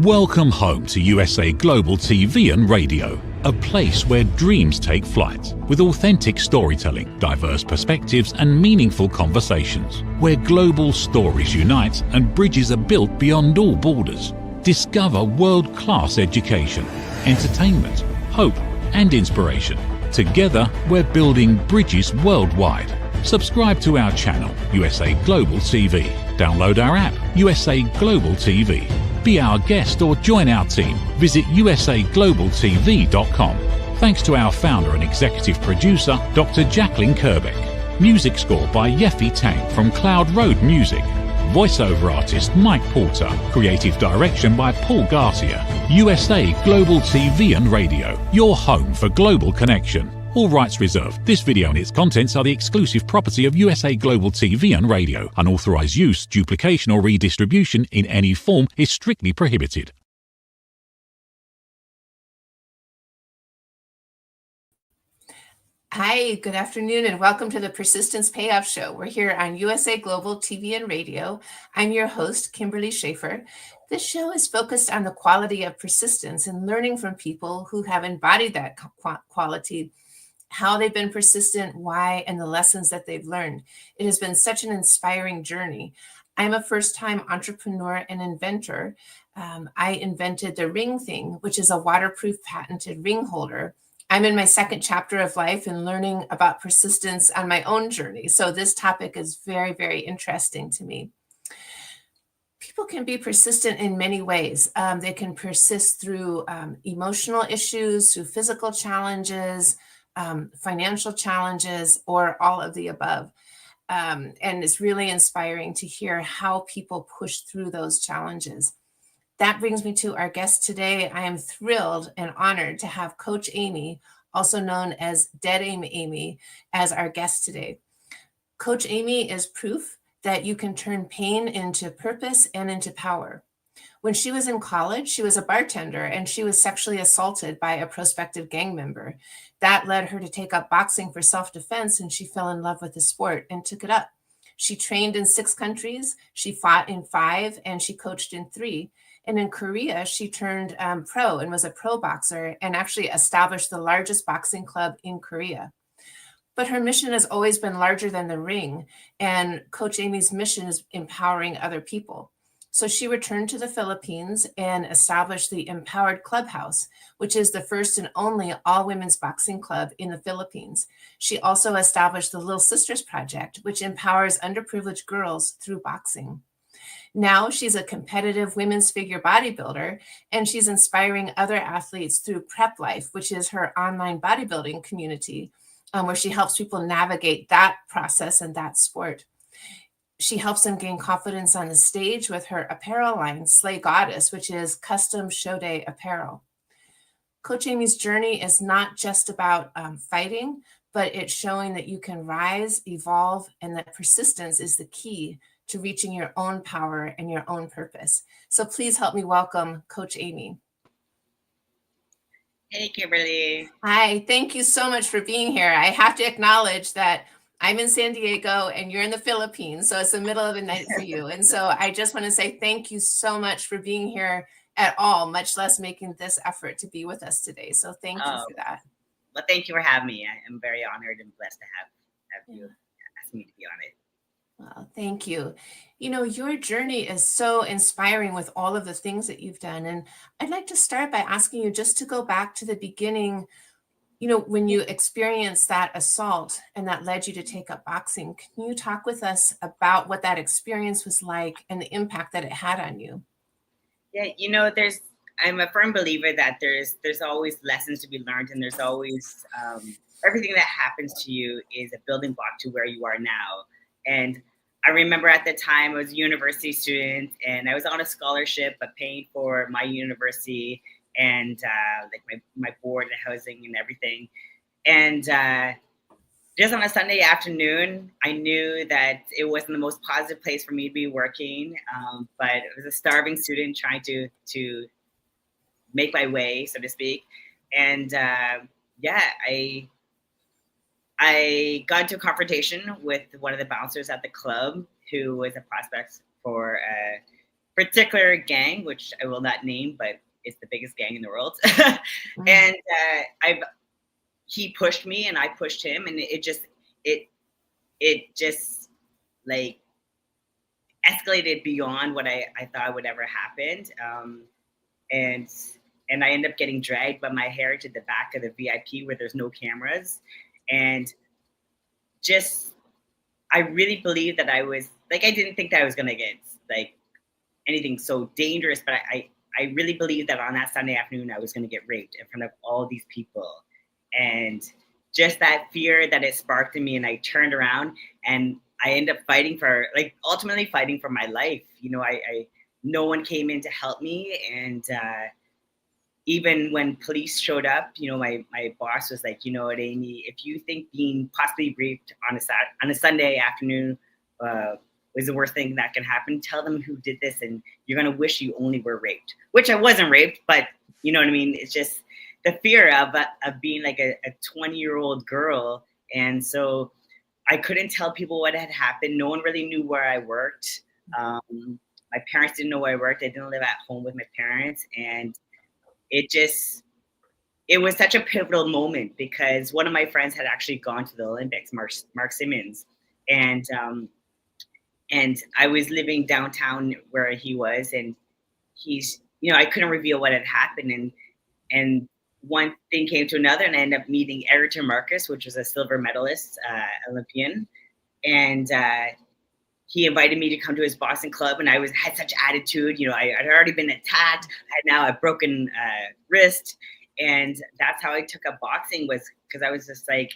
Welcome home to USA Global TV and Radio, a place where dreams take flight, with authentic storytelling, diverse perspectives and meaningful conversations, where global stories unite and bridges are built beyond all borders. Discover world-class education, entertainment, hope and inspiration. Together, we're building bridges worldwide. Subscribe to our channel, USA Global TV. Download our app, USA Global TV. Be our guest or join our team. Visit usaglobaltv.com. Thanks to our founder and executive producer, Dr. Jacqueline Kerbeck. Music score by Yeffy Tang from Cloud Road Music. Voiceover artist Mike Porter. Creative direction by Paul Garcia. USA Global TV and Radio. Your home for global connection. All rights reserved. This video and its contents are the exclusive property of USA Global TV and Radio. Unauthorized use, duplication or redistribution in any form is strictly prohibited. Hi, good afternoon, and welcome to the Persistence Payoff Show. We're here on USA Global TV and Radio. I'm your host, Kimberly SCHAFER. This show is focused on the quality of persistence and learning from people who have embodied that quality, how they've been persistent, why, and the lessons that they've learned. It has been such an inspiring journey. I'm a first-time entrepreneur and inventor. I invented the ring thing, which is a waterproof patented ring holder. I'm in my second chapter of life and learning about persistence on my own journey. So this topic is very, very interesting to me. People can be persistent in many ways. They can persist through emotional issues, through physical challenges, financial challenges, or all of the above. And it's really inspiring to hear how people push through those challenges. That brings me to our guest today. I am thrilled and honored to have Coach Amy, also known as Dead Amy, as our guest today. Coach Amy is proof that you can turn pain into purpose and into power. When she was in college, she was a bartender and she was sexually assaulted by a prospective gang member. That led her to take up boxing for self-defense, and she fell in love with the sport and took it up. She trained in 6 countries, she fought in 5, and she coached in 3. And in Korea, she turned pro and was a pro boxer and actually established the largest boxing club in Korea. But her mission has always been larger than the ring, and Coach Amy's mission is empowering other people. So she returned to the Philippines and established the Empowered Clubhouse, which is the first and only all-women's boxing club in the Philippines. She also established the Lil Sistas Project, which empowers underprivileged girls through boxing. Now she's a competitive women's figure bodybuilder, and she's inspiring other athletes through Prep Life, which is her online bodybuilding community, where she helps people navigate that process and that sport. She helps them gain confidence on the stage with her apparel line, Slay Goddess, which is custom show day apparel. Coach Amy's journey is not just about fighting, but it's showing that you can rise, evolve, and that persistence is the key to reaching your own power and your own purpose. So please help me welcome Coach Amy. Hey, Kimberly. Hi, thank you so much for being here. I have to acknowledge that I'm in San Diego and you're in the Philippines, so it's the middle of the night for you. And so I just want to say thank you so much for being here at all, much less making this effort to be with us today. So thank you for that. Well, thank you for having me. I am very honored and blessed to have you ask me to be on it. Well, thank you. You know, your journey is so inspiring with all of the things that you've done. And I'd like to start by asking you just to go back to the beginning, you know, when you experienced that assault and that led you to take up boxing. Can you talk with us about what that experience was like and the impact that it had on you? Yeah, you know, I'm a firm believer that there's always lessons to be learned, and there's always everything that happens to you is a building block to where you are now. And I remember at the time I was a university student and I was on a scholarship, but paying for my university and like my board and housing and everything. And just on a Sunday afternoon, I knew that it wasn't the most positive place for me to be working, but I was a starving student trying to make my way, so to speak. And I got into a confrontation with one of the bouncers at the club who was a prospect for particular gang, which I will not name, but it's the biggest gang in the world. Mm. And he pushed me and I pushed him, and it just like escalated beyond what I thought would ever happen. And I ended up getting dragged by my hair to the back of the VIP where there's no cameras. And just, I really believed that I was, like, I didn't think that I was going to get, like, anything so dangerous, but I really believed that on that Sunday afternoon, I was going to get raped in front of all these people. And just that fear that it sparked in me, and I turned around and I ended up fighting for, like, ultimately fighting for my life. You know, no one came in to help me. And even when police showed up, you know, my boss was like, you know what, Amy, if you think being possibly raped on a Sunday afternoon was the worst thing that can happen, tell them who did this, and you're going to wish you only were raped, which I wasn't raped, but you know what I mean? It's just the fear of being like a 20-year-old girl. And so I couldn't tell people what had happened. No one really knew where I worked. My parents didn't know where I worked. I didn't live at home with my parents. And it was such a pivotal moment because one of my friends had actually gone to the Olympics, Mark Simmons. And I was living downtown where he was, and he's, you know, I couldn't reveal what had happened. And one thing came to another, and I ended up meeting Egerton, which was a silver medalist, Olympian. And he invited me to come to his Boston club, and I had such attitude. You know, I had already been attacked. I had now a broken wrist. And that's how I took up boxing, was because I was just like,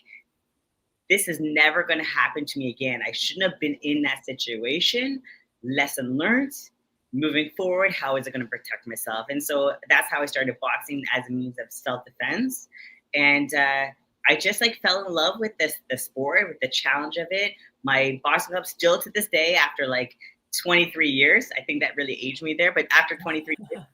this is never going to happen to me again. I shouldn't have been in that situation. Lesson learned. Moving forward, how is it going to protect myself? And so that's how I started boxing, as a means of self-defense. And I just like fell in love with the sport, with the challenge of it. My boxing club still to this day, after like 23 years, I think that really aged me there, but after 23 years,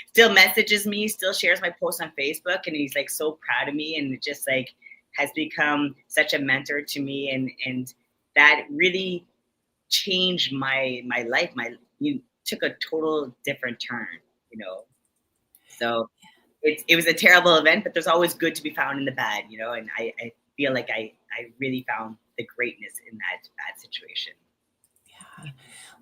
still messages me, still shares my posts on Facebook, and he's like so proud of me, and it just like has become such a mentor to me, and that really changed my life. You took a total different turn, you know. So it was a terrible event, but there's always good to be found in the bad, you know. And I feel like I really found the greatness in that bad situation. Yeah.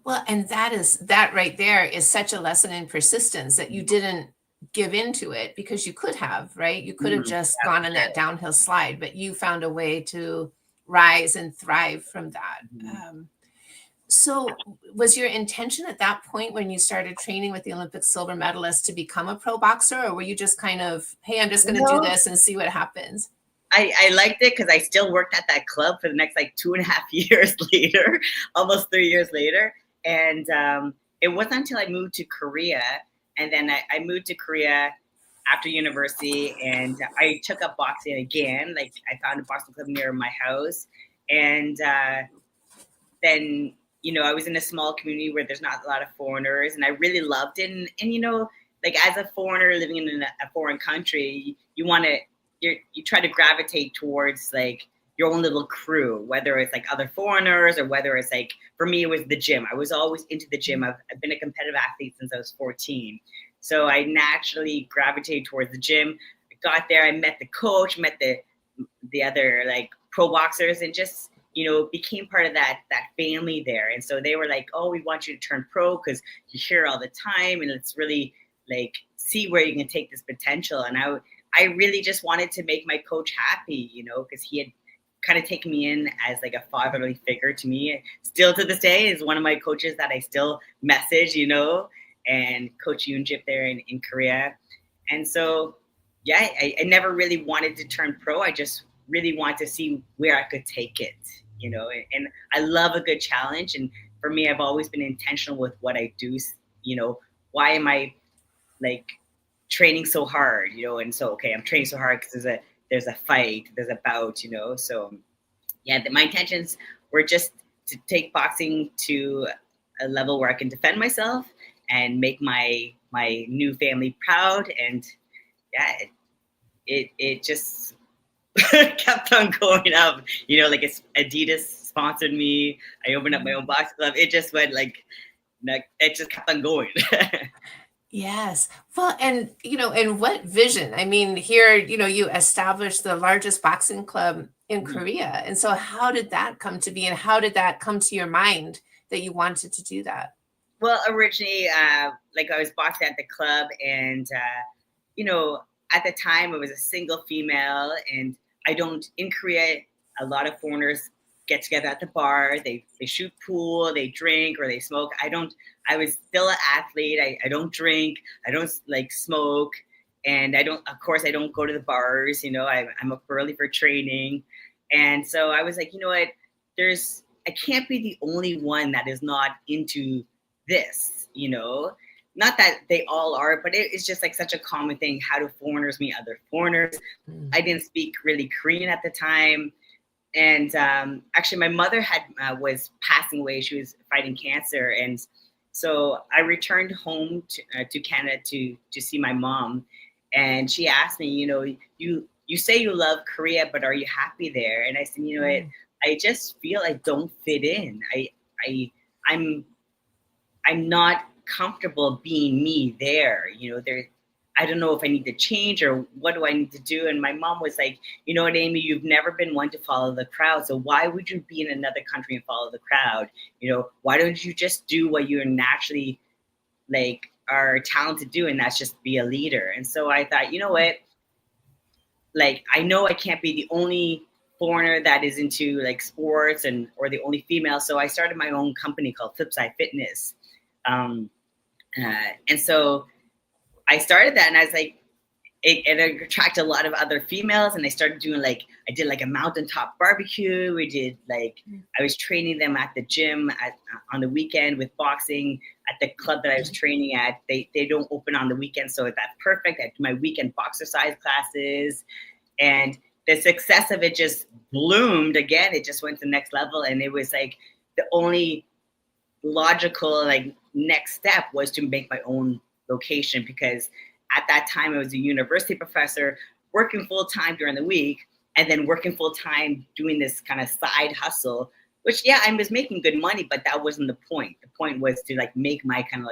Well, and that right there is such a lesson in persistence, that you didn't give into it, because you could have, right? You could have just gone on that downhill slide, but you found a way to rise and thrive from that. So was your intention at that point, when you started training with the Olympic silver medalist, to become a pro boxer, or were you just kind of, hey, I'm just going to do this and see what happens? I liked it because I still worked at that club for the next like 2.5 years later, almost 3 years later. And it wasn't until I moved to Korea, and then I moved to Korea after university, and I took up boxing again. Like, I found a boxing club near my house, and then, you know, I was in a small community where there's not a lot of foreigners, and I really loved it. And you know, like, as a foreigner living in a foreign country, you try to gravitate towards like your own little crew, whether it's like other foreigners, or whether it's like, for me, it was the gym. I was always into the gym. I've been a competitive athlete since I was 14. So I naturally gravitated towards the gym. I got there, I met the coach, met the other like pro boxers, and just, you know, became part of that family there. And so they were like, oh, we want you to turn pro because you're here all the time, and let's really like see where you can take this potential. And I really just wanted to make my coach happy, you know, because he had kind of taken me in as like a fatherly figure to me. Still to this day is one of my coaches that I still message, you know, and Coach Yoonjip there in Korea. And so, yeah, I never really wanted to turn pro. I just really wanted to see where I could take it, you know, and I love a good challenge. And for me, I've always been intentional with what I do. You know, why am I like training so hard, you know? And so, okay, I'm training so hard because there's a fight, there's a bout, you know? So yeah, my intentions were just to take boxing to a level where I can defend myself and make my new family proud. And yeah, it just kept on going up, you know, like Adidas sponsored me. I opened up my own box club. It just went like, like it just kept on going. Yes. Well, and and what vision? I mean, here, you established the largest boxing club in Korea. And so how did that come to be, and how did that come to your mind that you wanted to do that? Well, originally, like I was boxing at the club, and at the time it was a single female, and in Korea, a lot of foreigners get together at the bar. They shoot pool, they drink, or they smoke. I was still an athlete. I don't drink. I don't like smoke, and I don't go to the bars. I'm up early for training, and so I was like, you know what? I can't be the only one that is not into this. Not that they all are, but it's just like such a common thing. How do foreigners meet other foreigners? I didn't speak really Korean at the time. And actually, my mother was passing away. She was fighting cancer. And so I returned home to Canada to see my mom. And she asked me, you say you love Korea, but are you happy there? And I said, I just feel I don't fit in. I'm not comfortable being me there. I don't know if I need to change or what do I need to do. And my mom was like, you know what, Amy, you've never been one to follow the crowd. So why would you be in another country and follow the crowd? Why don't you just do what you're naturally are talented to do? And that's just be a leader. And so I thought, you know what, I know I can't be the only foreigner that is into sports or the only female. So I started my own company called Flipside Fitness. And so I started that, and I was like, it attracted a lot of other females, and I started doing I did a mountaintop barbecue. We did I was training them at the gym on the weekend with boxing at the club that I was training at. They don't open on the weekend, so that's perfect. I do my weekend boxercise classes, and the success of it just bloomed again. It just went to the next level, and it was the only logical next step was to make my own location, because at that time I was a university professor working full time during the week, and then working full time doing this kind of side hustle, which I was making good money, but that wasn't the point. The point was to make my kind of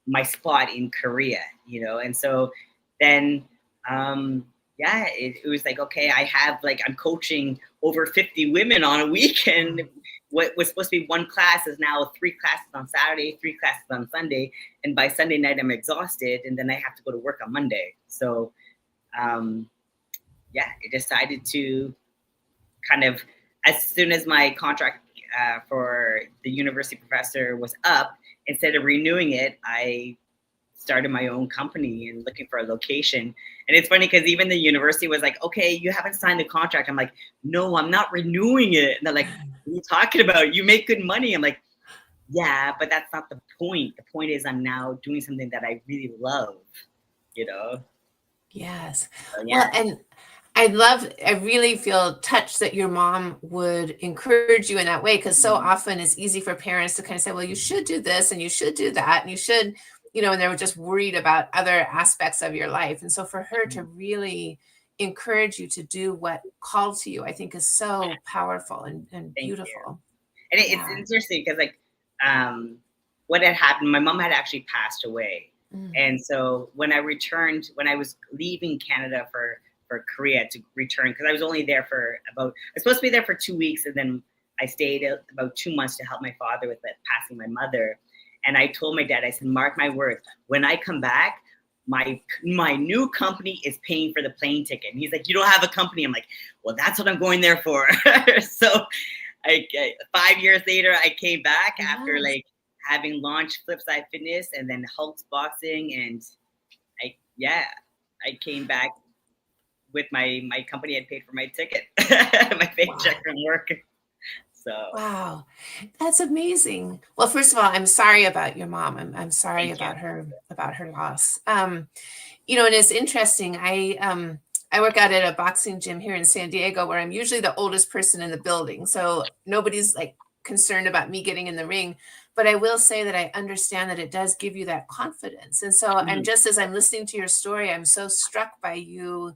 my spot in Korea, and so then it was okay, I have I'm coaching over 50 women on a weekend. What was supposed to be one class is now 3 classes on Saturday, 3 classes on Sunday. And by Sunday night, I'm exhausted. And then I have to go to work on Monday. So, I decided to kind of, as soon as my contract for the university professor was up, instead of renewing it, I started my own company and looking for a location. And it's funny because even the university was like, okay, you haven't signed the contract. I'm like, no, I'm not renewing it. And they're like, what are you talking about? You make good money. I'm like, yeah, but that's not the point. The point is I'm now doing something that I really love, Yes. So, Well, and I really feel touched that your mom would encourage you in that way, because so often it's easy for parents to kind of say, well, you should do this and you should do that, and you should, and they were just worried about other aspects of your life. And so for her to really encourage you to do what called to you, I think is so powerful and beautiful. And it's interesting because what had happened, my mom had actually passed away. And so when I was leaving Canada for Korea to return, because I was only there I was supposed to be there for 2 weeks, and then I stayed about 2 months to help my father with passing my mother. And I told my dad, I said, mark my words, when I come back, my new company is paying for the plane ticket. And he's like, you don't have a company? I'm like, well, that's what I'm going there for. So 5 years later, I came back after having launched Flipside Fitness and then Hulk's Boxing. And I came back with my company had paid for my ticket, my paycheck from work. So wow, that's amazing. Well, first of all, I'm sorry about your mom. I'm sorry about her loss. And it's interesting. I work out at a boxing gym here in San Diego, where I'm usually the oldest person in the building, so nobody's concerned about me getting in the ring. But I will say that I understand that it does give you that confidence. And so as I'm listening to your story, I'm so struck by you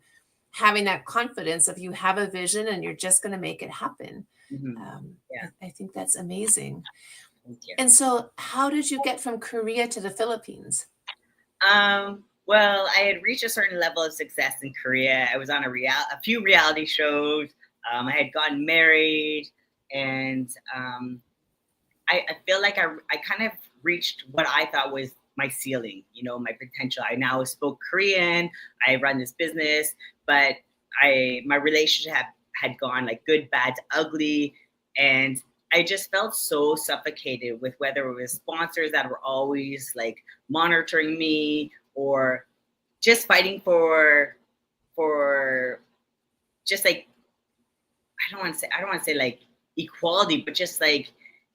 having that confidence of you have a vision and you're just going to make it happen. I think that's amazing. Thank you. And so how did you get from Korea to the Philippines? Well, I had reached a certain level of success in Korea. I was on a few reality shows. I had gotten married, and I feel like I kind of reached what I thought was my ceiling, you know, my potential. I now spoke Korean. I run this business, but my relationship had gone like good, bad to ugly, and I just felt so suffocated with whether it was sponsors that were always like monitoring me or just fighting for just like I don't want to say like equality, but just like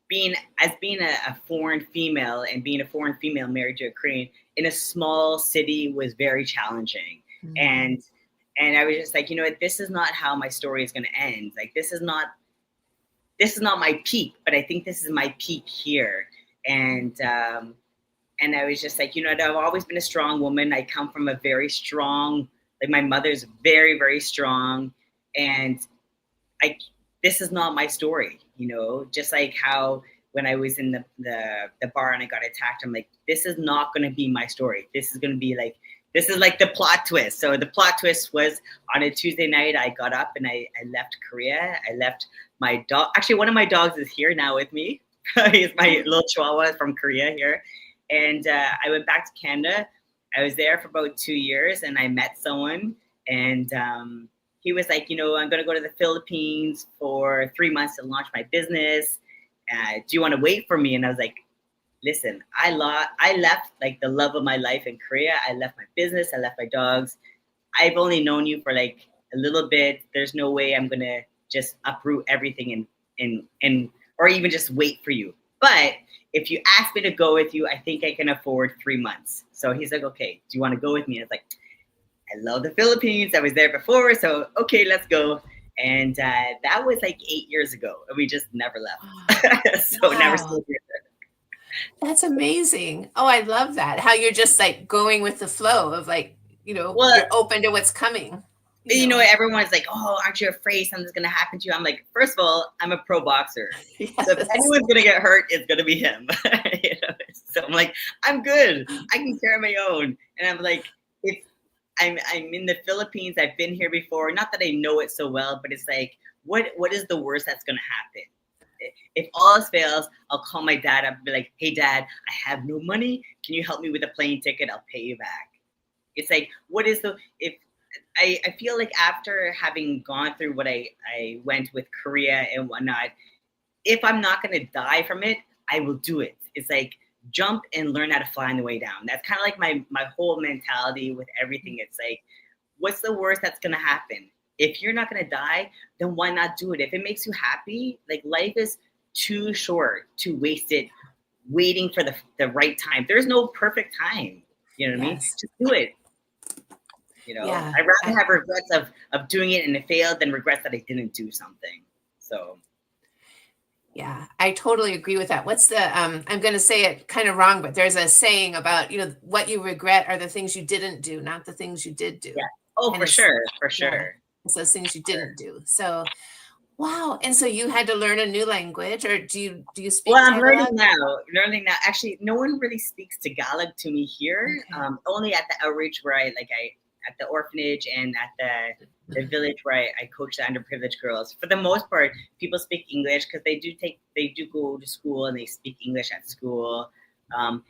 being a foreign female and being a foreign female married to a Korean in a small city was very challenging. Mm. And I was just like, you know what, this is not how my story is going to end. Like this is not my peak, but I think this is my peak here. And I was just like, you know, I've always been a strong woman. I come from a very strong, like my mother's very, very strong. And this is not my story, you know, just like how when I was in the bar and I got attacked, I'm like, this is not going to be my story. This is like the plot twist. So the plot twist was on a Tuesday night, I got up and I left Korea. I left my dog. Actually, one of my dogs is here now with me. He's my little Chihuahua from Korea here. And I went back to Canada. I was there for about 2 years and I met someone and he was like, you know, I'm going to go to the Philippines for 3 months to launch my business. Do you want to wait for me? And I was like, listen, I left like the love of my life in Korea. I left my business. I left my dogs. I've only known you for like a little bit. There's no way I'm going to just uproot everything and or even just wait for you. But if you ask me to go with you, I think I can afford 3 months. So he's like, okay, do you want to go with me? And I was like, I love the Philippines. I was there before. So, okay, let's go. And that was like 8 years ago. And we just never left. So Wow. never stayed here. That's amazing. Oh, I love that. How you're just like going with the flow of like, you know, Well, you're open to what's coming. You know, everyone's like, oh, aren't you afraid something's going to happen to you? I'm like, first of all, I'm a pro boxer. Yes. So if anyone's going to get hurt, it's going to be him. You know? So I'm like, I'm good. I can carry my own. And I'm like, if I'm in the Philippines, I've been here before. Not that I know it so well, but it's like, what is the worst that's going to happen? If all else fails, I'll call my dad up and be like, hey, Dad, I have no money. Can you help me with a plane ticket? I'll pay you back. It's like, I feel like after having gone through what I went with Korea and whatnot, if I'm not going to die from it, I will do it. It's like jump and learn how to fly on the way down. That's kind of like my whole mentality with everything. It's like, what's the worst that's going to happen? If you're not going to die, then why not do it? If it makes you happy, like life is too short to waste it waiting for the right time. There's no perfect time. You know what I mean? Just do it. You know, Yeah. I'd rather have regrets of doing it and it failed than regrets that I didn't do something. So. Yeah, I totally agree with that. What's the, I'm going to say it kind of wrong, but there's a saying about, you know, what you regret are the things you didn't do, not the things you did do. Yeah. Oh, for sure. Yeah, it's those things you didn't do. So, wow. And so you had to learn a new language, or do you speak Well, I'm Tagalog? learning now. Actually, no one really speaks Tagalog to me here. Okay. Only at the outreach where I at the orphanage and at the village where I coach the underprivileged girls. For the most part, people speak English because they do go to school and they speak English at school.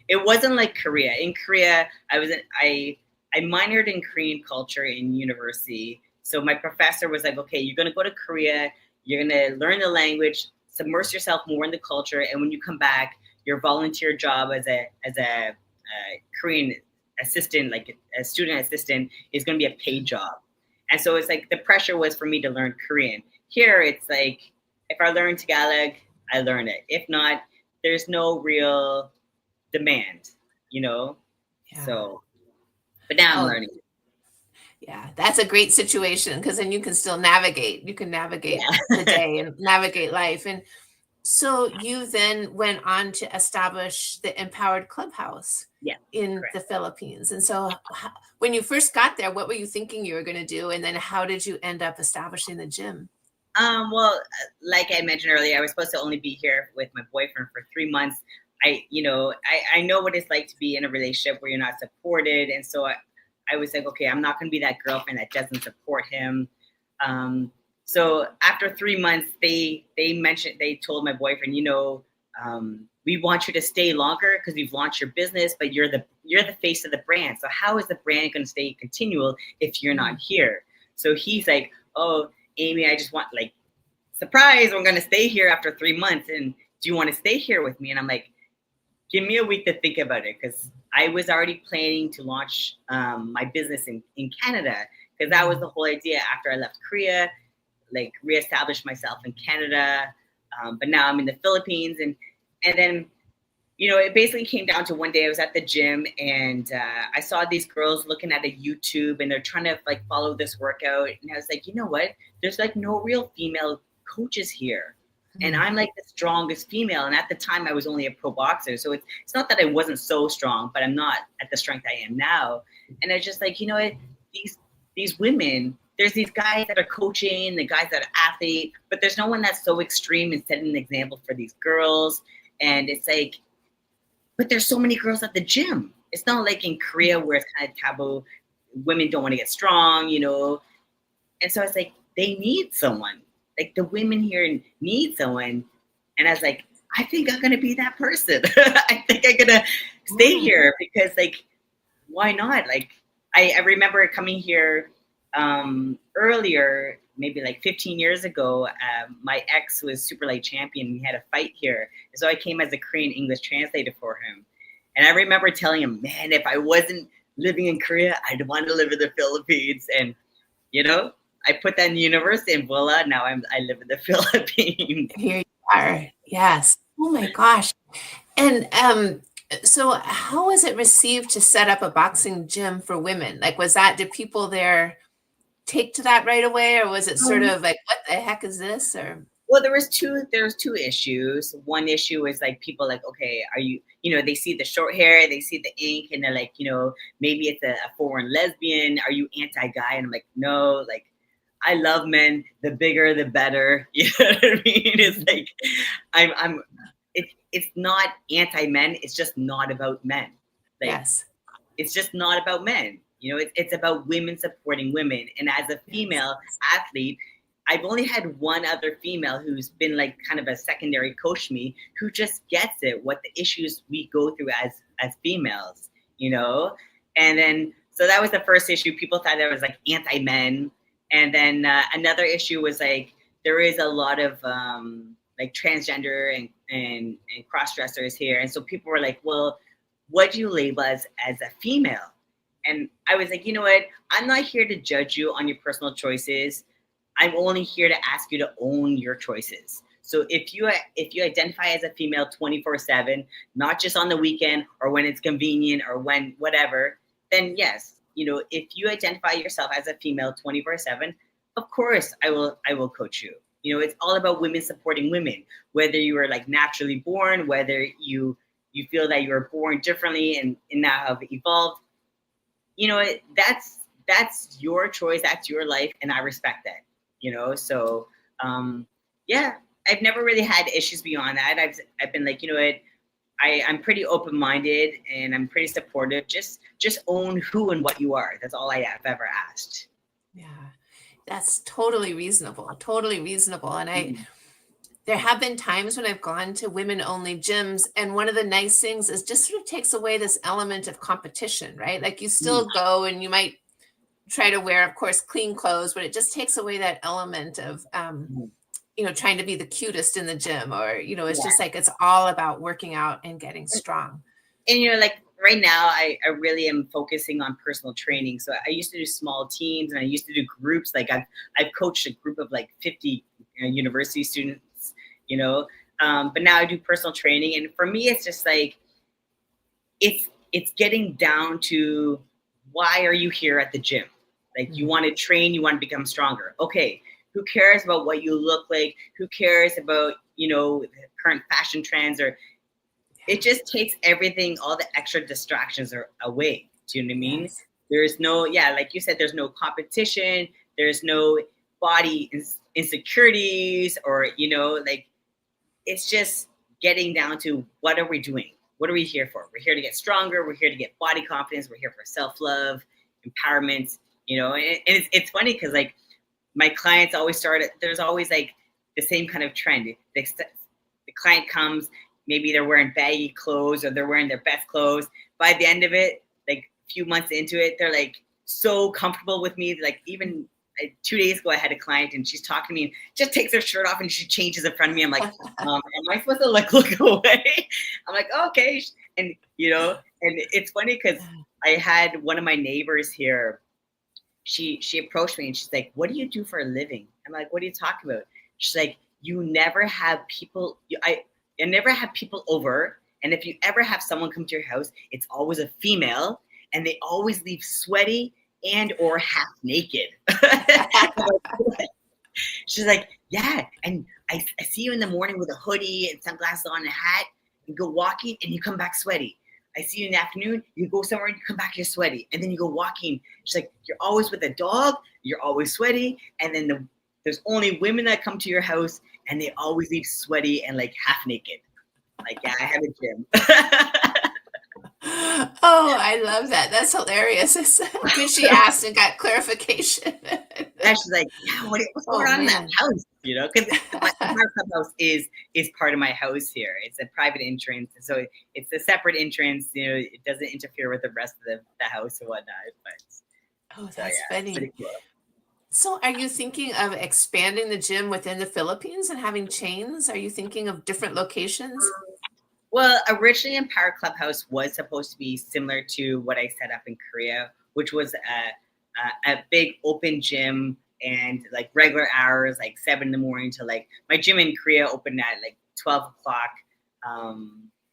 It wasn't like Korea. In Korea, I minored in Korean culture in university. So my professor was like, okay, you're going to go to Korea. You're going to learn the language, submerge yourself more in the culture. And when you come back, your volunteer job as a Korean assistant, like a student assistant, is going to be a paid job. And so it's like the pressure was for me to learn Korean. Here, it's like, if I learn Tagalog, I learn it. If not, there's no real demand, you know? Yeah. So, but now I'm learning. Yeah, that's a great situation because then you can still navigate. You can navigate the day and navigate life. And so you then went on to establish the Empowered Clubhouse in the Philippines. And so when you first got there, what were you thinking you were going to do? And then how did you end up establishing the gym? Well, like I mentioned earlier, I was supposed to only be here with my boyfriend for 3 months. I know what it's like to be in a relationship where you're not supported. And so I was like, okay, I'm not going to be that girlfriend that doesn't support him. So after 3 months, they told my boyfriend, we want you to stay longer because we've launched your business, but you're the face of the brand. So how is the brand going to stay continual if you're not here? So he's like, oh, Amy, I just want, like, surprise, I'm going to stay here after 3 months. And do you want to stay here with me? And I'm like, give me a week to think about it. Because I was already planning to launch my business in Canada. Because that was the whole idea after I left Korea, like reestablish myself in Canada. But now I'm in the Philippines. And then, it basically came down to one day I was at the gym and I saw these girls looking at a YouTube and they're trying to like follow this workout. And I was like, you know what? There's like no real female coaches here. And I'm like the strongest female. And at the time I was only a pro boxer. So it's not that I wasn't so strong, but I'm not at the strength I am now. And I was just like, you know what? These women, there's these guys that are coaching, the guys that are athletes, but there's no one that's so extreme and setting an example for these girls. And it's like, but there's so many girls at the gym. It's not like in Korea where it's kind of taboo. Women don't want to get strong, And so I was like, they need someone. Like the women here need someone. And I was like, I think I'm going to be that person. I think I'm going to stay here because, like, why not? Like, I remember coming here earlier, maybe like 15 years ago. My ex was super light champion. We had a fight here. And so I came as a Korean English translator for him. And I remember telling him, man, if I wasn't living in Korea, I'd want to live in the Philippines. And, I put that in the universe and voila, now I live in the Philippines. Here you are. Yes. Oh my gosh. And so how was it received to set up a boxing gym for women? Like, did people there take to that right away, or was it sort of like, what the heck is this? Or well, there was two issues. One issue is like people like, okay, are you, they see the short hair, they see the ink, and they're like, maybe it's a foreign lesbian. Are you anti-guy? And I'm like, no, like, I love men. The bigger, the better. You know what I mean? It's like, it's not anti-men. It's just not about men. Like, yes. It's just not about men. It's about women supporting women. And as a female athlete, I've only had one other female who's been like kind of a secondary coach to me, who just gets it, what the issues we go through as females, And then, so that was the first issue. People thought that was like anti-men. And then another issue was like, there is a lot of like transgender and cross-dressers here. And so people were like, well, what do you label as a female? And I was like, you know what? I'm not here to judge you on your personal choices. I'm only here to ask you to own your choices. So if you identify as a female 24/7, not just on the weekend or when it's convenient or when whatever, then yes, if you identify yourself as a female 24/7, of course I will coach you. It's all about women supporting women, whether you are like naturally born, whether you feel that you were born differently and now have evolved. That's your choice, that's your life, and I respect that. So yeah, I've never really had issues beyond that. I've been like, I'm pretty open-minded and I'm pretty supportive. Just own who and what you are. That's all I have ever asked. Yeah, that's totally reasonable. Totally reasonable. And there have been times when I've gone to women-only gyms, and one of the nice things is just sort of takes away this element of competition, right? Like you still go and you might try to wear, of course, clean clothes, but it just takes away that element of trying to be the cutest in the gym, or it's just like it's all about working out and getting strong. And like right now I really am focusing on personal training. So I used to do small teams and I used to do groups. Like I've coached a group of like 50 university students, but now I do personal training. And for me, it's just like it's getting down to, why are you here at the gym? Like you want to train, you want to become stronger. Okay. Who cares about what you look like? Who cares about, the current fashion trends? Or it just takes everything, all the extra distractions are away. Do you know what I mean? Yes. There's no, like you said, there's no competition. There's no, body insecurities, or, you know, like, it's just getting down to, what are we doing? What are we here for? We're here to get stronger. We're here to get body confidence. We're here for self-love, empowerment, you know. And it's funny because, like, my clients always there's always like the same kind of trend. The client comes, maybe they're wearing baggy clothes or they're wearing their best clothes. By the end of it, like a few months into it, they're like so comfortable with me. Like, even 2 days ago, I had a client and she's talking to me and just takes her shirt off and she changes in front of me. I'm like, am I supposed to like look away? I'm like, oh, okay. And, you know, and it's funny because I had one of my neighbors here. She approached me and she's like, what do you do for a living? I'm like, what are you talking about? She's like, you never have people, I never have people over. And if you ever have someone come to your house, it's always a female and they always leave sweaty and or half naked. She's like, yeah. And I see you in the morning with a hoodie and sunglasses on and a hat, and go walking and you come back sweaty. I see you in the afternoon, you go somewhere and you come back, you're sweaty. And then you go walking. She's like, you're always with a dog, you're always sweaty. And then there's only women that come to your house and they always leave sweaty and like half naked. Like, yeah, I have a gym. Oh, I love that. That's hilarious. Because she asked and got clarification. And she's like, yeah, what's going on in that house? You know, because my clubhouse is part of my house here. It's a private entrance. So it's a separate entrance. You know, it doesn't interfere with the rest of the house or whatnot. But that's funny. pretty cool. So are you thinking of expanding the gym within the Philippines and having chains? Are you thinking of different locations? Well, originally Empowered Clubhouse was supposed to be similar to what I set up in Korea, which was a big open gym and like regular hours, like 7 a.m. to like, my gym in Korea opened at like 12 o'clock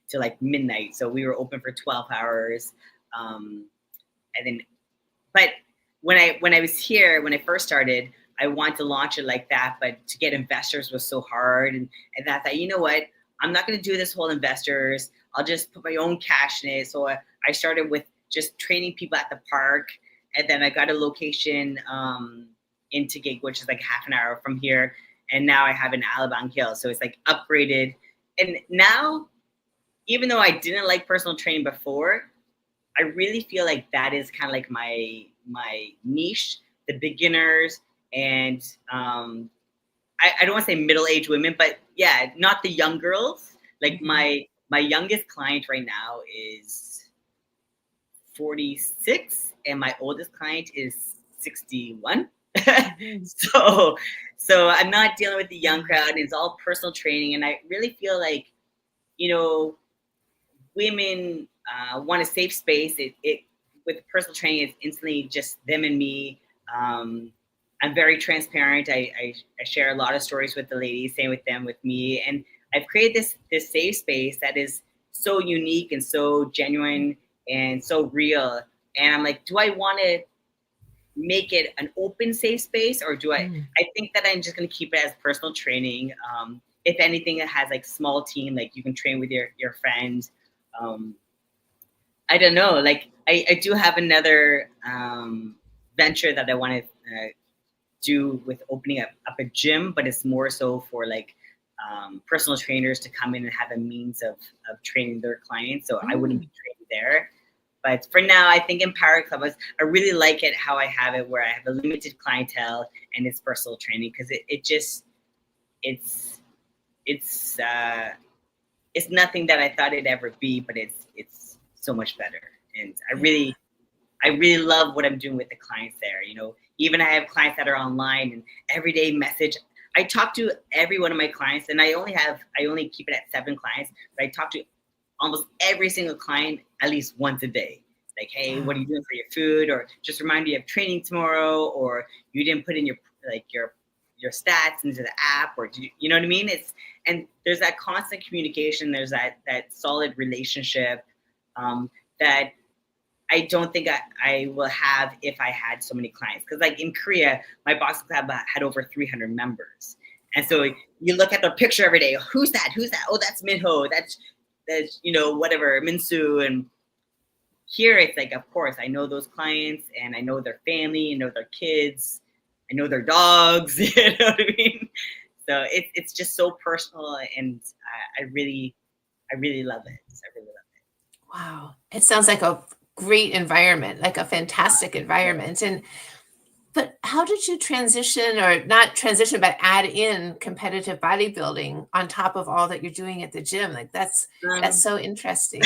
to like midnight. So we were open for 12 hours. And then, but when I was here, when I first started, I wanted to launch it like that, but to get investors was so hard. And I thought, you know what? I'm not going to do this whole investors. I'll just put my own cash in it. So I started with just training people at the park. And then I got a location in Taguig, which is like half an hour from here. And now I have an Alabang Hill. So it's like upgraded. And now, even though I didn't like personal training before, I really feel like that is kind of like my niche, the beginners and I don't want to say middle-aged women, but yeah, not the young girls. Like my youngest client right now is 46 and my oldest client is 61. So I'm not dealing with the young crowd. It's all personal training. And I really feel like, you know, women want a safe space. It with personal training, it's instantly just them and me. I'm very transparent. I share a lot of stories with the ladies, same with them, with me. And I've created this safe space that is so unique and so genuine and so real. And I'm like, do I want to make it an open safe space, or do I think that I'm just going to keep it as personal training. If anything, it has like small team, like you can train with your friends. I don't know. Like I do have another venture that I want to do with opening up a gym, but it's more so for like personal trainers to come in and have a means of training their clients. So I wouldn't be trained there. But for now, I think Empowered Clubhouse, I really like it how I have it, where I have a limited clientele and it's personal training, because it's nothing that I thought it'd ever be, but it's so much better. And I really love what I'm doing with the clients there. You know, even I have clients that are online and everyday message. I talk to every one of my clients, and I only keep it at 7 clients, but I talk to almost every single client at least once a day. Like, hey, what are you doing for your food? Or just remind me you have training tomorrow, or you didn't put in your stats into the app, or you know what I mean? And there's that constant communication. There's that solid relationship that I don't think I will have if I had so many clients. Because like in Korea, my boxing club had over 300 members. And so you look at their picture every day. Who's that? Oh, that's Minho. That's you know, whatever, Minsu. And here it's like, of course, I know those clients and I know their family, I know their kids. I know their dogs, you know what I mean? So it's just so personal, and I really love it. I really love it. Wow. It sounds like a great environment, like a fantastic environment. But how did you transition, or not transition, but add in competitive bodybuilding on top of all that you're doing at the gym? Like that's so interesting.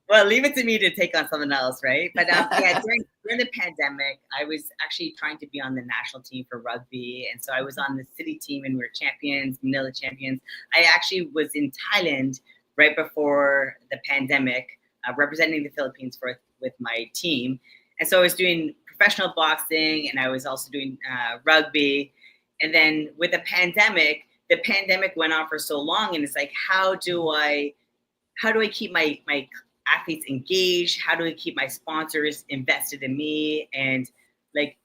Well, leave it to me to take on something else, right? But yeah, during the pandemic, I was actually trying to be on the national team for rugby. And so I was on the city team, and we were champions, Manila champions. I actually was in Thailand right before the pandemic, representing the Philippines with my team. And so I was doing professional boxing, and I was also doing rugby. And then with the pandemic went on for so long, and it's like, how do I keep my athletes engaged? How do I keep my sponsors invested in me? And like,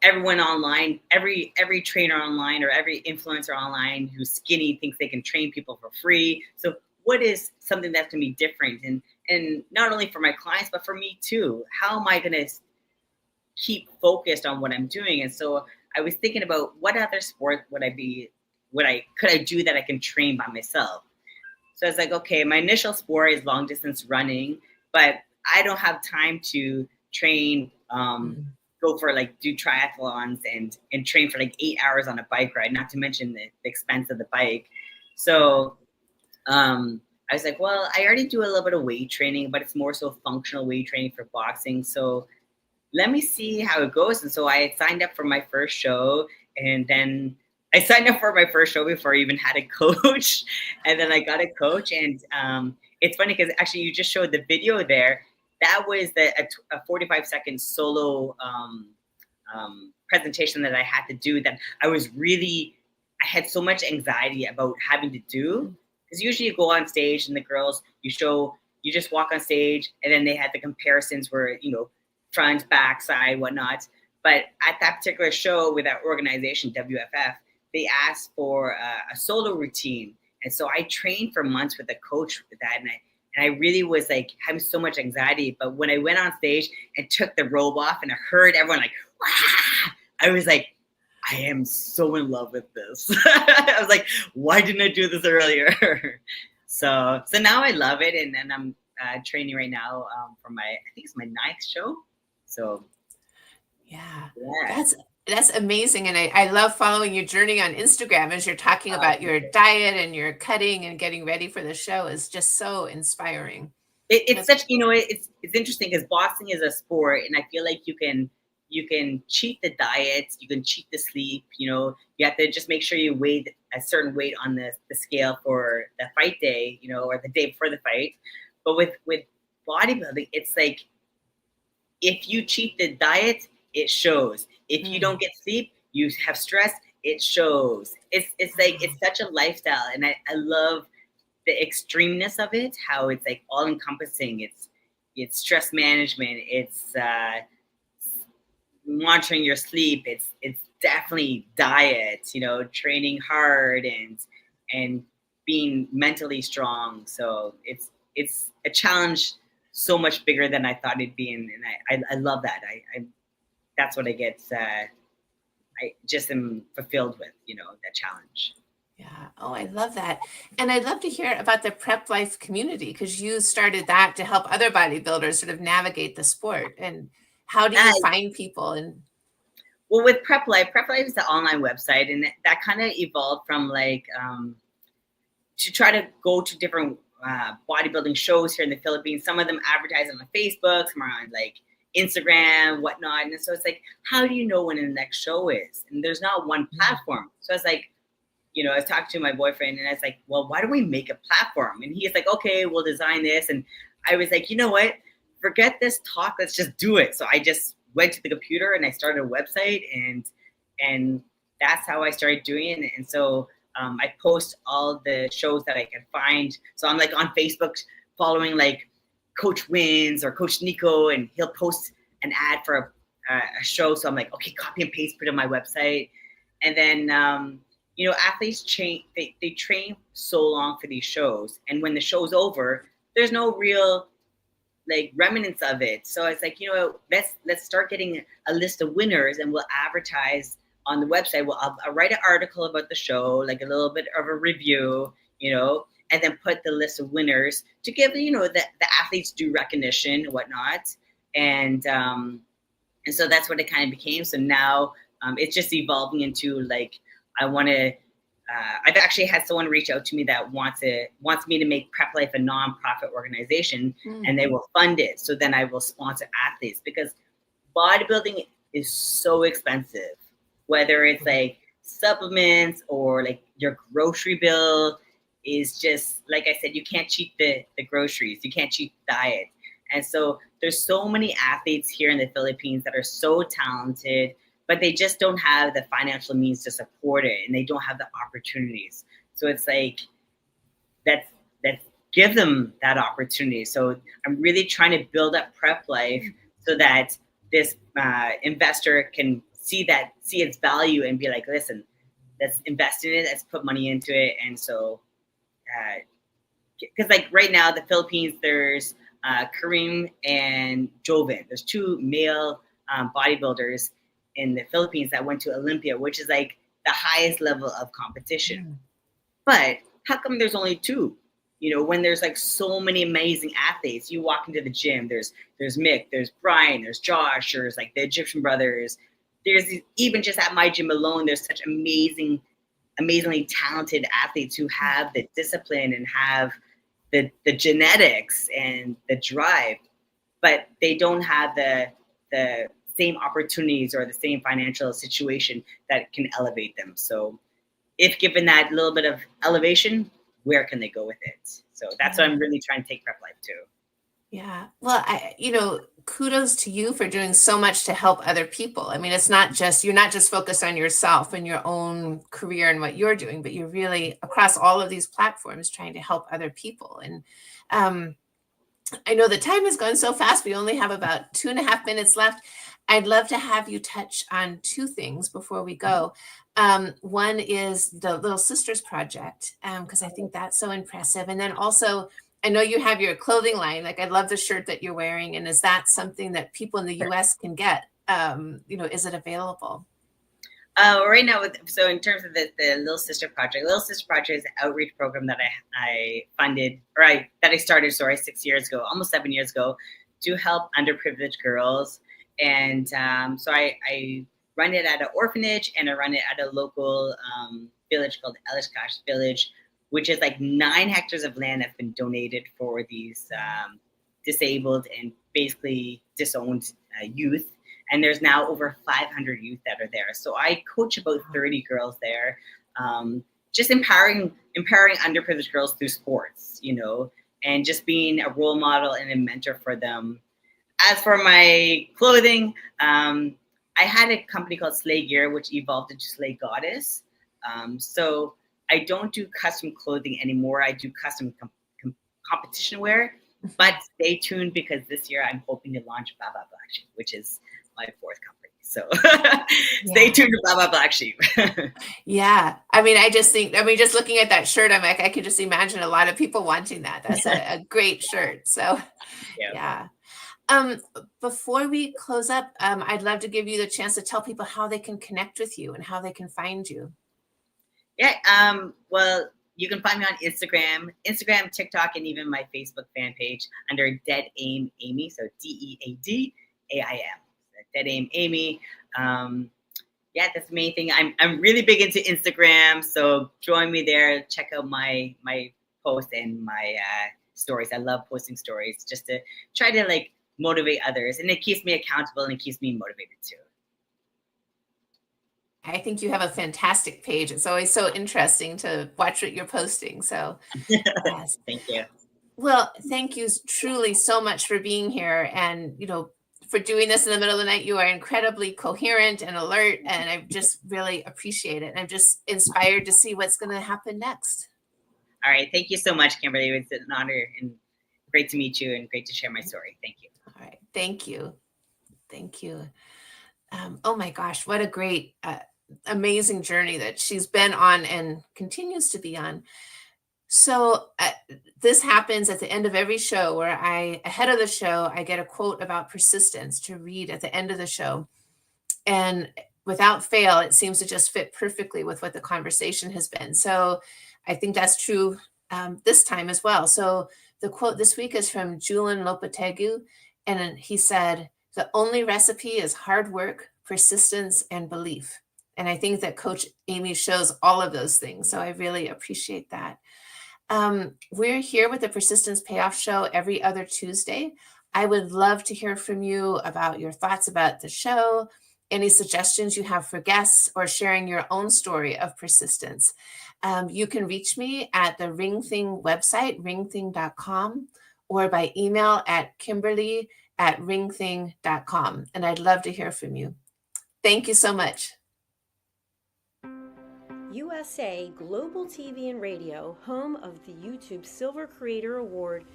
everyone online, every trainer online or every influencer online who's skinny thinks they can train people for free. So what is something that's gonna be different? And not only for my clients, but for me too. How am I gonna keep focused on what I'm doing? And so I was thinking about what other sport could I do that I can train by myself? So I was like, okay, my initial sport is long distance running, but I don't have time to train, go for do triathlons and train for 8 hours on a bike ride, not to mention the expense of the bike. So I was like, well, I already do a little bit of weight training, but it's more so functional weight training for boxing. So let me see how it goes. And so I had signed up for my first show, and then I signed up for my first show before I even had a coach. And then I got a coach. And it's funny because actually you just showed the video there. That was a 45-second solo presentation that I had to do, that I had so much anxiety about having to do. Because usually you go on stage and the girls, you just walk on stage, and then they had the comparisons where, front, back, side, whatnot. But at that particular show with that organization, WFF, they asked for a solo routine. And so I trained for months with a coach with that. And I really was having so much anxiety. But when I went on stage and took the robe off and I heard everyone wah! I was like, I am so in love with this. I was like, why didn't I do this earlier? So now I love it. And then I'm training right now for I think it's my 9th show. So yeah. That's amazing. And I love following your journey on Instagram as you're talking about your diet and your cutting and getting ready for the show is just so inspiring. It's such, it's interesting because boxing is a sport, and I feel like you can cheat the diet, you can cheat the sleep, you have to just make sure you weigh a certain weight on the scale for the fight day, or the day before the fight. But with bodybuilding, it's like, if you cheat the diet, it shows. If you don't get sleep, you have stress, it shows. It's such a lifestyle, and I love the extremeness of it, how it's all encompassing. It's stress management, it's monitoring your sleep, it's definitely diet, training hard and being mentally strong. So it's a challenge so much bigger than I thought it'd be, and I love that. I that's what I get. I just am fulfilled with, that challenge. Yeah. Oh, I love that. And I'd love to hear about the Prep Life community, because you started that to help other bodybuilders sort of navigate the sport. And how do you find people? Well, with Prep Life is the online website, and that kind of evolved from to try to go to different bodybuilding shows here in the Philippines. Some of them advertise on Facebook, some are on Instagram, whatnot. And so it's how do you know when the next show is? And there's not one platform. So it's I was talking to my boyfriend, and I was like, well, why don't we make a platform? And he's like, okay, we'll design this. And I was like, you know what? Forget this talk. Let's just do it. So I just went to the computer and I started a website, and that's how I started doing it. And so I post all the shows that I can find. So I'm on Facebook following Coach Wins or Coach Nico, and he'll post an ad for a show. So I'm like, okay, copy and paste, put it on my website. And then, athletes they train so long for these shows. And when the show's over, there's no real like remnants of it. So it's like, let's start getting a list of winners, and we'll advertise on the website. I'll write an article about the show, like a little bit of a review, and then put the list of winners to give, the athletes due recognition and whatnot. And so that's what it kind of became. So now it's just evolving into like, I've actually had someone reach out to me that wants me to make Prep Life a nonprofit organization, and they will fund it. So then I will sponsor athletes, because bodybuilding is so expensive, whether it's like supplements or like your grocery bill is just, like I said, you can't cheat the groceries, you can't cheat diet. And so there's so many athletes here in the Philippines that are so talented, but they just don't have the financial means to support it, and they don't have the opportunities. So it's like, let's give them that opportunity. So I'm really trying to build up Prep Life so that this investor can see its value and be like, listen, let's invest in it, let's put money into it. And so, because like right now, the Philippines, there's Kareem and Joven. There's two male bodybuilders in the Philippines that went to Olympia, which is like the highest level of competition. But how come there's only two? When there's like so many amazing athletes. You walk into the gym, there's Mick, there's Brian, there's Josh, there's like the Egyptian brothers. There's even just at my gym alone, there's such amazingly talented athletes who have the discipline and have the genetics and the drive, but they don't have the same opportunities or the same financial situation that can elevate them. So if given that little bit of elevation, where can they go with it? So that's what I'm really trying to take Prep Life to. Yeah. Well, kudos to you for doing so much to help other people. I mean, you're not just focused on yourself and your own career and what you're doing, but you're really across all of these platforms trying to help other people. And I know the time has gone so fast. We only have about 2.5 minutes left. I'd love to have you touch on two things before we go. One is the Lil Sistas Project, because I think that's so impressive. And then also, I know you have your clothing line. Like, I love the shirt that you're wearing. And is that something that people in the US can get? Is it available? Right now, so in terms of the Lil Sistas Project is an outreach program that I funded, that I started, 6 years ago, almost 7 years ago, to help underprivileged girls. And so I run it at an orphanage, and I run it at a local village called Elishkash Village, which is like 9 hectares of land that's been donated for these disabled and basically disowned youth. And there's now over 500 youth that are there. So I coach about 30 girls there, just empowering underprivileged girls through sports, and just being a role model and a mentor for them. As for my clothing, I had a company called Slay Gear, which evolved into Slay Goddess. So I don't do custom clothing anymore. I do custom competition wear. But stay tuned, because this year I'm hoping to launch Baba Black Sheep, which is my 4th company. So stay tuned to Baba Black Sheep. Yeah. I mean, just looking at that shirt, I'm like, I could just imagine a lot of people wanting that. That's a great shirt. So yeah. Before we close up, I'd love to give you the chance to tell people how they can connect with you and how they can find you. Yeah. Well, you can find me on Instagram, TikTok, and even my Facebook fan page under Dead Aim Amy. So DEADAIM. Dead Aim Amy. That's the main thing. I'm really big into Instagram, so join me there. Check out my posts and my stories. I love posting stories just to try to like motivate others, and it keeps me accountable and it keeps me motivated too. I think you have a fantastic page. It's always so interesting to watch what you're posting. So yes. Thank you. Well, thank you truly so much for being here, and for doing this in the middle of the night. You are incredibly coherent and alert, and I just really appreciate it. And I'm just inspired to see what's going to happen next. All right. Thank you so much, Kimberly. It's an honor and great to meet you and great to share my story. Thank you. All right. Thank you. Thank you. Oh my gosh, what a great, amazing journey that she's been on and continues to be on. So this happens at the end of every show where ahead of the show, I get a quote about persistence to read at the end of the show. And without fail, it seems to just fit perfectly with what the conversation has been. So I think that's true this time as well. So the quote this week is from Julian Lopetegui, and he said, "The only recipe is hard work, persistence, and belief." And I think that Coach Amy shows all of those things. So I really appreciate that. We're here with the Persistence Payoff Show every other Tuesday. I would love to hear from you about your thoughts about the show, any suggestions you have for guests, or sharing your own story of persistence. You can reach me at the Ring Thing website, ringthing.com, or by email at kimberly@ringthing.com. And I'd love to hear from you. Thank you so much. USA Global TV and Radio, home of the YouTube Silver Creator Award,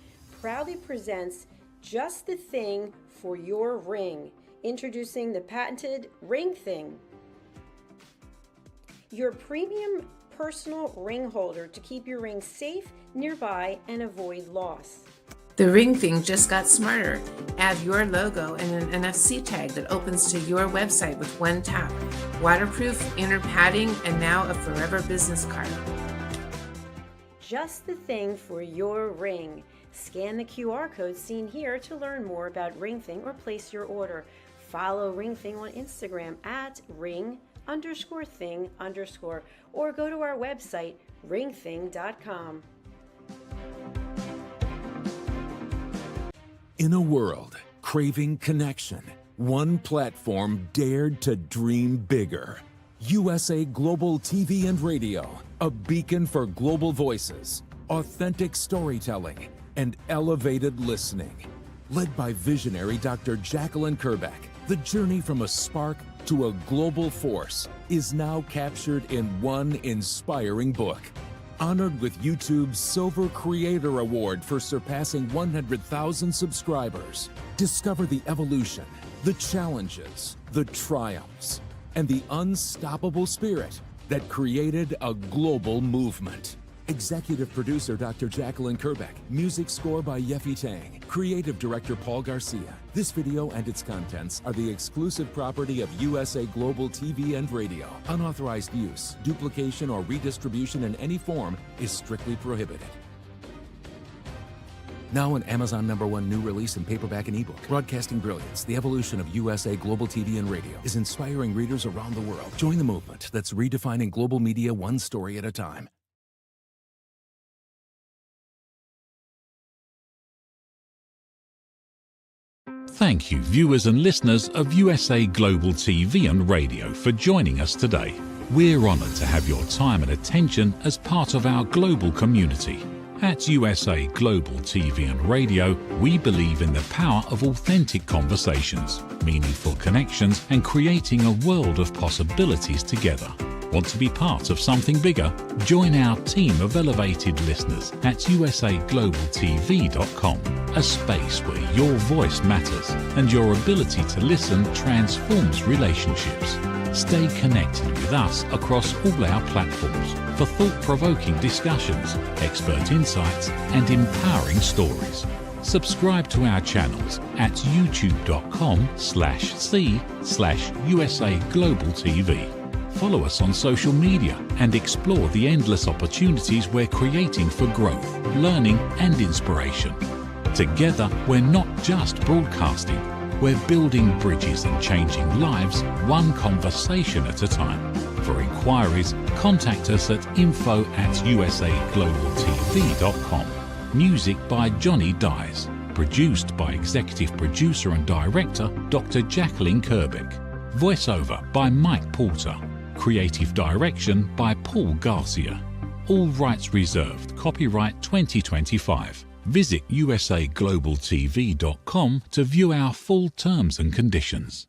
proudly presents Just the Thing for Your Ring, introducing the patented Ring Thing. Your premium personal ring holder to keep your ring safe, nearby, and avoid loss. The Ring Thing just got smarter. Add your logo and an NFC tag that opens to your website with one tap. Waterproof, inner padding, and now a forever business card. Just the thing for your ring. Scan the QR code seen here to learn more about Ring Thing or place your order. Follow Ring Thing on Instagram at ring_thing_ or go to our website, ringthing.com. In a world craving connection, one platform dared to dream bigger. USA Global TV and Radio, a beacon for global voices, authentic storytelling, and elevated listening. Led by visionary Dr. Jacqueline Kerbeck, the journey from a spark to a global force is now captured in one inspiring book. Honored with YouTube's Silver Creator Award for surpassing 100,000 subscribers. Discover the evolution, the challenges, the triumphs, and the unstoppable spirit that created a global movement. Executive producer Dr. Jacqueline Kerbeck. Music score by Yeffy Tang. Creative director Paul Garcia. This video and its contents are the exclusive property of USA Global TV and Radio. Unauthorized use, duplication, or redistribution in any form is strictly prohibited. Now an Amazon #1 new release in paperback and ebook. Broadcasting Brilliance, the evolution of USA Global TV and Radio, is inspiring readers around the world. Join the movement that's redefining global media one story at a time. Thank you, viewers and listeners of USA Global TV and Radio, for joining us today. We're honored to have your time and attention as part of our global community. At USA Global TV and Radio, we believe in the power of authentic conversations, meaningful connections, and creating a world of possibilities together. Want to be part of something bigger? Join our team of elevated listeners at usaglobaltv.com, a space where your voice matters and your ability to listen transforms relationships. Stay connected with us across all our platforms for thought-provoking discussions, expert insights, and empowering stories. Subscribe to our channels at youtube.com/c/USAGlobalTV. Follow us on social media and explore the endless opportunities we're creating for growth, learning, and inspiration. Together, we're not just broadcasting, we're building bridges and changing lives one conversation at a time. For inquiries, contact us at info@usaglobaltv.com. Music by Johnny Dies. Produced by Executive Producer and Director Dr. Jacqueline Kerbeck. Voiceover by Mike Porter. Creative direction by Paul Garcia. All rights reserved. Copyright 2025. Visit usaglobaltv.com to view our full terms and conditions.